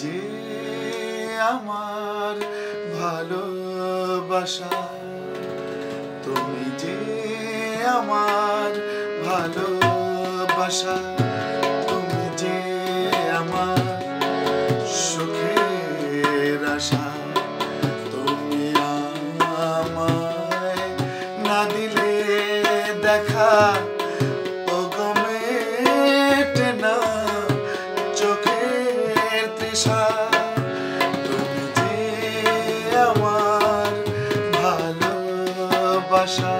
যে আমার ভালোবাসা, তুমি যে আমার ভালোবাসা, তুমি যে আমার সুখের আশা। তুমি আমায় না দিলে দেখা, ওগো মেটে না চোখের তৃষা। তুমি যে আমার ভালোবাসা,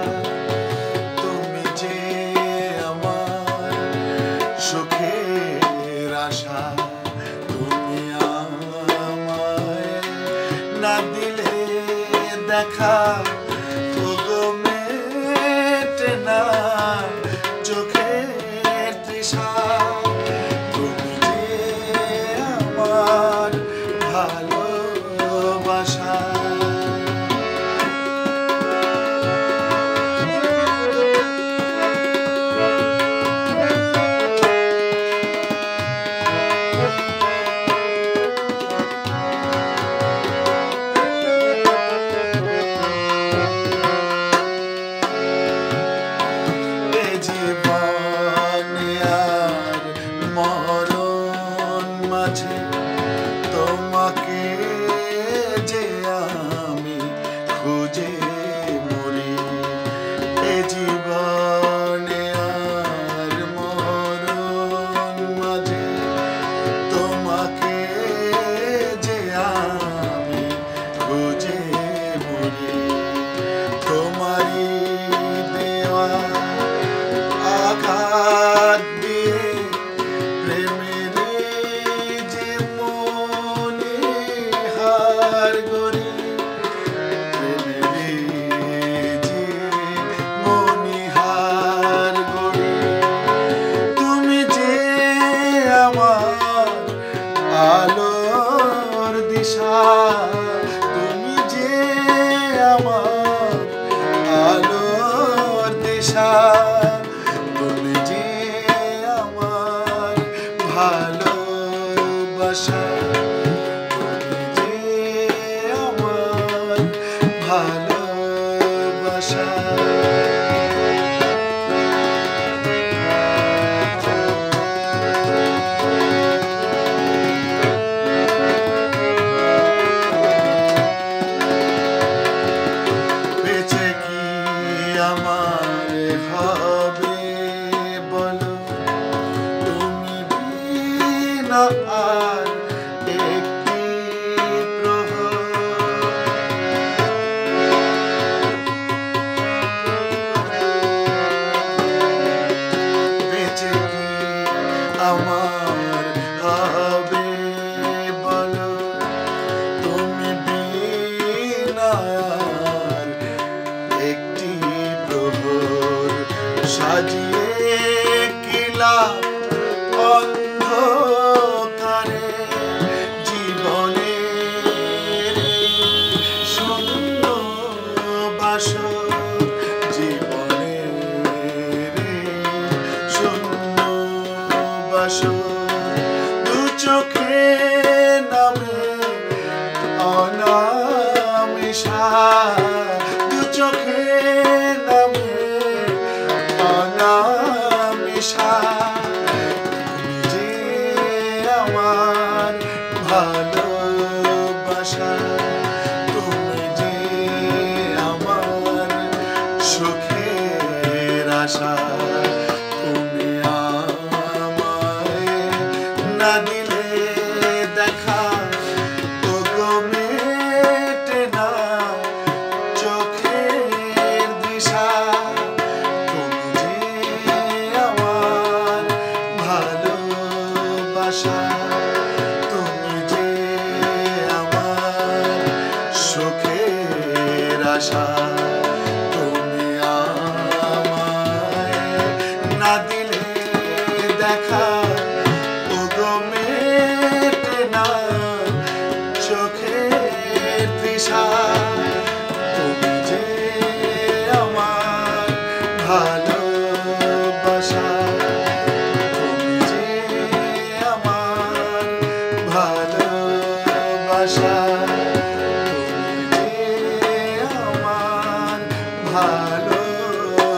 তুমি যে আমার সুখের আশা। তুমি আমায় না দিলে দেখা, ওগো মেটে না চোখের তৃষা। তুমি যে আমার ভালোবাসা। তোমাকে যে আমি খুঁজে মরি, এ জীবনে আর মরণ মাঝে তোমাকে যে আমি খুঁজে মরি। তোমারই দেওয়া আঘাত দিয়ে প্রেমের যে মনিহার গড়ি, প্রেমের যে মনিহার গড়ি। তুমি যে আমার আলোর দিশা, তুমি যে আমার আলোর দিশা। তুমি যে আমার ভালোবাসা, তুমি যে আমার ভালোবাসা। বেঁচে কি আমার হবে বলো, তুমি বিনা আর একটি প্রহর। বেঁচে কি আমার হবে বলো, তুমি বিনা আর একটি প্রহর। সাজিয়ে কিলা অন্ধকারে জীবনের শূন্য বাসর, জীবনের শূন্য বাসর। দু চোখে নামে অনামিশা, দু চোখে নামে অনামিশা। তুমি যে আমার ভালোবাসা, তুমি যে আমার সুখের আশা। তুমি আমায় না দিলে দেখা, ওগো মেটে না চোখের ভালোবাসা তুমি যে আমার ভালোবাসা।